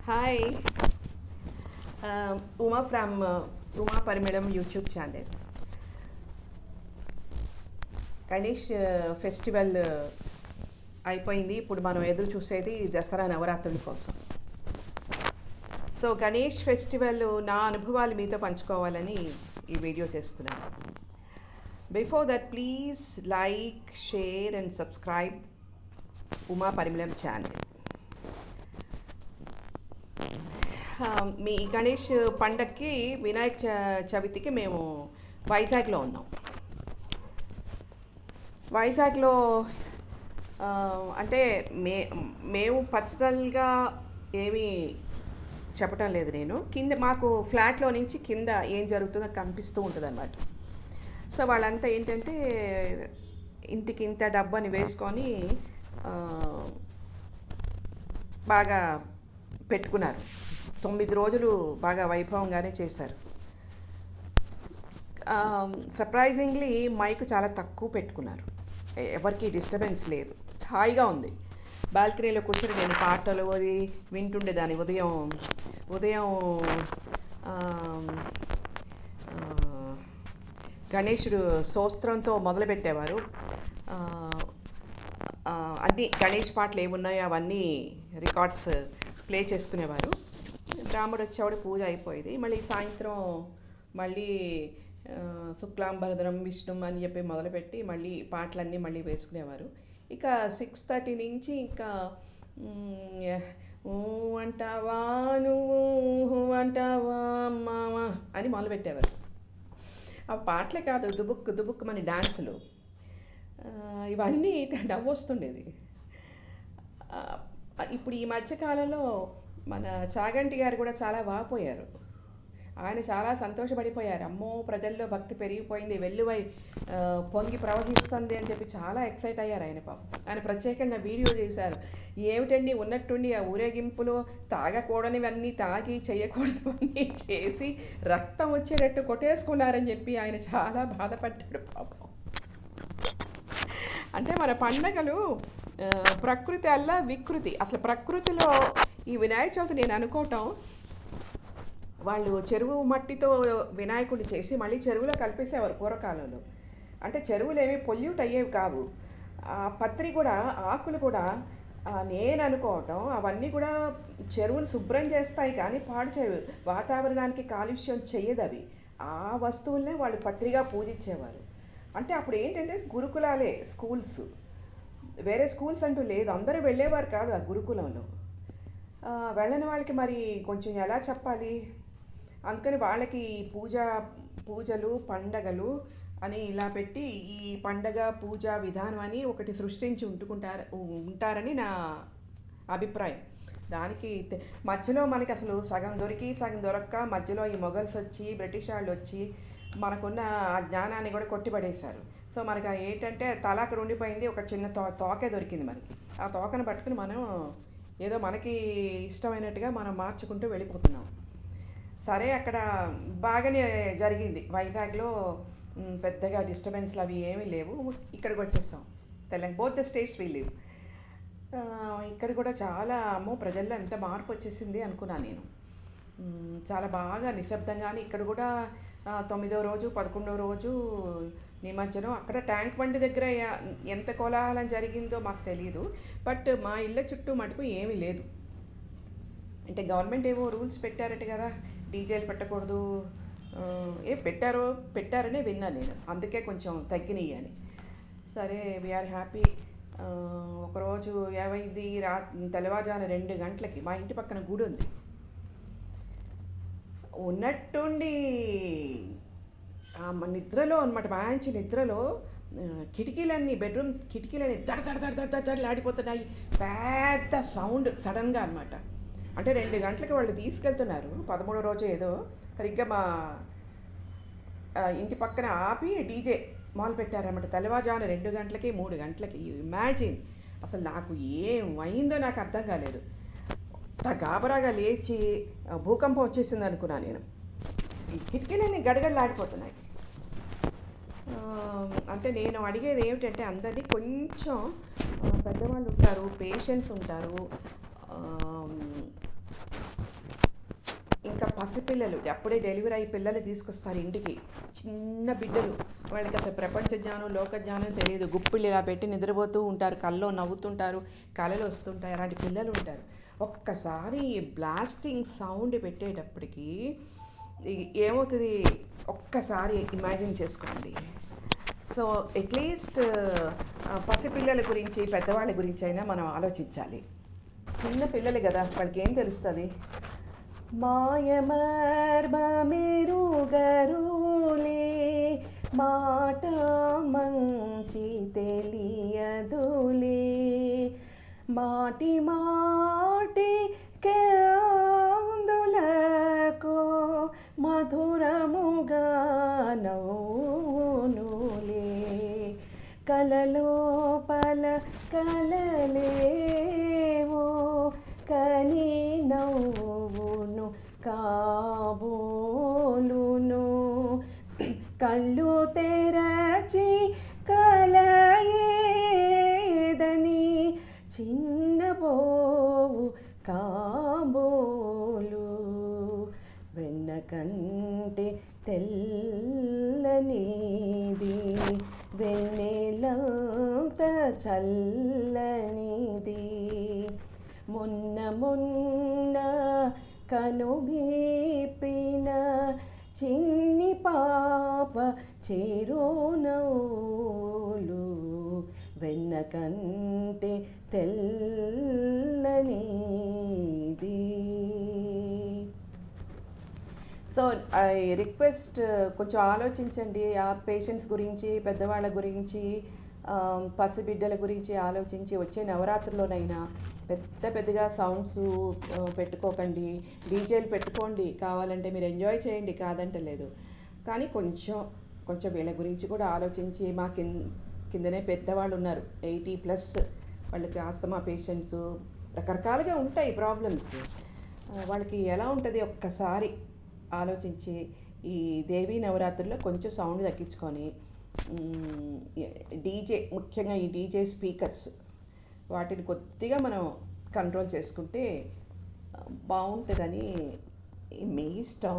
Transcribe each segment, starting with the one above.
Hi, Uma from Uma Parimelam YouTube channel. Ganesh festival అయిపోయింది. ఇప్పుడు మనం ఎదురు చూసేది దసరా నవరాత్రుల కోసం. సో గణేష్ ఫెస్టివల్ నా అనుభవాలు మీతో పంచుకోవాలని ఈ వీడియో చేస్తున్నాను. Before that please like, share and subscribe Uma పరిమళం ఛానల్. మీ గణేష్ పండక్కి వినాయక చవితికి మేము వైజాగ్లో ఉన్నాం. వైజాగ్లో అంటే మేము పర్సనల్గా ఏమీ చెప్పటం లేదు. నేను కింద మాకు ఫ్లాట్లో నుంచి కింద ఏం జరుగుతుందో కనిపిస్తూ ఉంటుంది అన్నమాట. సో వాళ్ళంతా ఏంటంటే ఇంటికి ఇంత డబ్బని వేసుకొని బాగా పెట్టుకున్నారు. 9 రోజులు బాగా వైభవంగానే చేశారు. సర్ప్రైజింగ్లీ మైక్ చాలా తక్కువ పెట్టుకున్నారు. ఎవరికి డిస్టర్బెన్స్ లేదు, హాయిగా ఉంది. బాల్కనీలో కూర్చొని నేను పాటలు అది వింటుండేదాన్ని. ఉదయం ఉదయం గణేశుడు స్తోత్రంతో మొదలుపెట్టేవారు. అన్ని గణేష్ పాటలు ఏమున్నాయో అవన్నీ రికార్డ్స్ ప్లే చేసుకునేవారు. రాముడు వచ్చేవాడు, పూజ అయిపోయేది. మళ్ళీ సాయంత్రం మళ్ళీ శుక్లాంబరధరం విష్ణు అని చెప్పి మొదలుపెట్టి మళ్ళీ పాటలన్నీ మళ్ళీ వేసుకునేవారు. ఇక 6:30 నుంచి ఇంకా అంటావా నువ్వు అంటావా మామ అని మొదలుపెట్టేవారు. ఆ పాటలే కాదు, దుబుక్ మన డాన్సులు ఇవన్నీ నవ్వు వస్తుండేది. ఇప్పుడు ఈ మధ్యకాలంలో మన చాగంటి గారు కూడా చాలా వాపోయారు. ఆయన చాలా సంతోషపడిపోయారు. అమ్మో, ప్రజల్లో భక్తి పెరిగిపోయింది, వెల్లువై పొంగి ప్రవహిస్తుంది అని చెప్పి చాలా ఎక్సైట్ అయ్యారు ఆయన. పాపం ఆయన ప్రత్యేకంగా వీడియో చేశారు. ఏమిటండి ఉన్నట్టుండి ఆ ఊరేగింపులో తాగకూడనివన్నీ తాగి, చేయకూడనివన్నీ చేసి రక్తం వచ్చేటట్టు కొట్టేసుకున్నారని చెప్పి ఆయన చాలా బాధపడ్డాడు పాపం. అంటే మన పండగలు ప్రకృతి అల్లా వికృతి. అసలు ప్రకృతిలో ఈ వినాయక చవితి నేను అనుకోవటం, వాళ్ళు చెరువు మట్టితో వినాయకుడిని చేసి మళ్ళీ చెరువులో కలిపేసేవారు పూర్వకాలంలో. అంటే చెరువులు ఏమీ పొల్యూట్ అయ్యేవి కావు. పత్రి కూడా, ఆకులు కూడా నేను అనుకోవటం అవన్నీ కూడా చెరువును శుభ్రం చేస్తాయి కానీ పాడు చేయవు, వాతావరణానికి కాలుష్యం చెయ్యదు అవి. ఆ వస్తువులనే వాళ్ళు పత్రిగా పూజించేవారు. అంటే అప్పుడు ఏంటంటే గురుకులాలే స్కూల్స్, వేరే స్కూల్స్ అంటూ లేదు. అందరూ వెళ్ళేవారు కాదు ఆ గురుకులంలో. వెళ్ళని వాళ్ళకి మరి కొంచెం ఎలా చెప్పాలి. అందుకని వాళ్ళకి పూజలు పండగలు అని ఇలా పెట్టి ఈ పండగ పూజా విధానం అని ఒకటి సృష్టించి ఉంటారని నా అభిప్రాయం. దానికి మధ్యలో మనకి అసలు సగం దొరికి సగం దొరక్క మధ్యలో ఈ మొఘల్స్ వచ్చి, బ్రిటిష్ వాళ్ళు వచ్చి మనకున్న ఆ జ్ఞానాన్ని కూడా కొట్టిపడేశారు. సో మనకి ఏంటంటే తల అక్కడ ఉండిపోయింది, ఒక చిన్న తోకే దొరికింది మనకి. ఆ తోకను పట్టుకుని మనం ఏదో మనకి ఇష్టమైనట్టుగా మనం మార్చుకుంటూ వెళ్ళిపోతున్నాం. సరే, అక్కడ బాగానే జరిగింది వైజాగ్లో. పెద్దగా డిస్టర్బెన్స్లు అవి ఏమీ లేవు. ఇక్కడికి వచ్చేస్తాం both the states we live. ఇక్కడ కూడా చాలా అమ్మో ప్రజల్లో ఎంత మార్పు వచ్చేసింది అనుకున్నాను నేను. చాలా బాగా నిశ్శబ్దంగానే ఇక్కడ కూడా 9వ రోజు 11వ రోజు నిమజ్జనం. అక్కడ ట్యాంక్ బండి దగ్గర ఎంత కోలాహలం జరిగిందో మాకు తెలియదు. బట్ మా ఇళ్ళ చుట్టూ మటుకు ఏమీ లేదు. అంటే గవర్నమెంట్ ఏవో రూల్స్ పెట్టారట కదా, డీజేలు పెట్టకూడదు. పెట్టారనే విన్నాను నేను. అందుకే కొంచెం తగ్గినాయి అని. సరే, వీఆర్ హ్యాపీ. ఒకరోజు ఏమైంది, తెల్లవారుజామున 2 గంటలకి మా ఇంటి పక్కన గుడి ఉంది. ఉన్నట్టుండి నిద్రలో అనమాట, మంచి నిద్రలో కిటికీలన్నీ, బెడ్రూమ్ కిటికీలన్నీ దడలాడిపోతున్నాయి. పెద్ద సౌండ్ సడన్గా అనమాట. అంటే 2 గంటలకి వాళ్ళు తీసుకెళ్తున్నారు. 13వ రోజు ఏదో సరిగ్గా మా ఇంటి పక్కన ఆపి డీజే మొదలు పెట్టారన్నమాట. తెల్లవారుజామున 2 గంటలకి 3 గంటలకి. ఇమాజిన్, అసలు నాకు ఏం అయిందో నాకు అర్థం కాలేదు. గాబరాగా లేచి భూకంపం వచ్చేసింది అనుకున్నాను నేను. ఈ కిటికీలన్నీ గడగడలాడిపోతున్నాయి. అంటే నేను అడిగేది ఏమిటంటే అందరినీ కొంచెం పెద్దవాళ్ళు ఉంటారు, పేషెంట్స్ ఉంటారు, పసిపిల్లలు అప్పుడే డెలివరీ అయ్యి పిల్లలు తీసుకొస్తారు ఇంటికి, చిన్న బిడ్డలు. వాళ్ళకి అసలు ప్రపంచ జ్ఞానం లోక జ్ఞానం తెలియదు. గుప్పిళ్ళు ఇలా పెట్టి నిద్రపోతూ ఉంటారు, కల్లో నవ్వుతుంటారు, కళలు వస్తుంటాయి. అలాంటి పిల్లలు ఉంటారు. ఒక్కసారి బ్లాస్టింగ్ సౌండ్ పెట్టేటప్పటికి ఏమవుతుంది ఒక్కసారి ఇమాజిన్ చేసుకోండి. సో అట్లీస్ట్ పసిపిల్లల గురించి పెద్దవాళ్ళ గురించి అయినా మనం ఆలోచించాలి. చిన్న పిల్లలు కదా, వాళ్ళకి ఏం తెలుస్తుంది? మాయమర్మమెరుగరులే మాట మంచి తెలియదులే మాటి మాటి కేందులకు మధురముగా నవ్వునులే కలలోపల కలలేవో కని నవ్వును కాబోలును కళ్ళు తెరచి కలయేదని చిన్నబోవు కాబోలు వెన్న కంటే తెల్లనిది వెన్నెలంత చల్లనిది మొన్న మొన్న కనుగీపిన చిన్ని పాప చేరునవులు వెన్న కంటే తెల్లనిది. సో ఐ రిక్వెస్ట్, కొంచెం ఆలోచించండి ఆ పేషెంట్స్ గురించి, పెద్దవాళ్ళ గురించి, పసిబిడ్డల గురించి ఆలోచించి వచ్చే నవరాత్రుల్లోనైనా పెద్దగా సౌండ్స్ పెట్టుకోకండి. డీజేలు పెట్టుకోండి, కావాలంటే మీరు ఎంజాయ్ చేయండి, కాదంటలేదు. కానీ కొంచెం వీళ్ళ గురించి కూడా ఆలోచించి, మా కిందనే పెద్దవాళ్ళు ఉన్నారు 80+, వాళ్ళకి ఆస్తమా పేషెంట్స్, రకరకాలుగా ఉంటాయి ప్రాబ్లమ్స్. వాళ్ళకి ఎలా ఉంటుంది ఒక్కసారి ఆలోచించి ఈ దేవీ నవరాత్రుల్లో కొంచెం సౌండ్ తగ్గించుకొని, డీజే, ముఖ్యంగా ఈ డీజే స్పీకర్స్, వాటిని కొద్దిగా మనం కంట్రోల్ చేసుకుంటే బాగుంటుందని మీ ఇష్టం.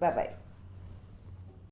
బాయ్.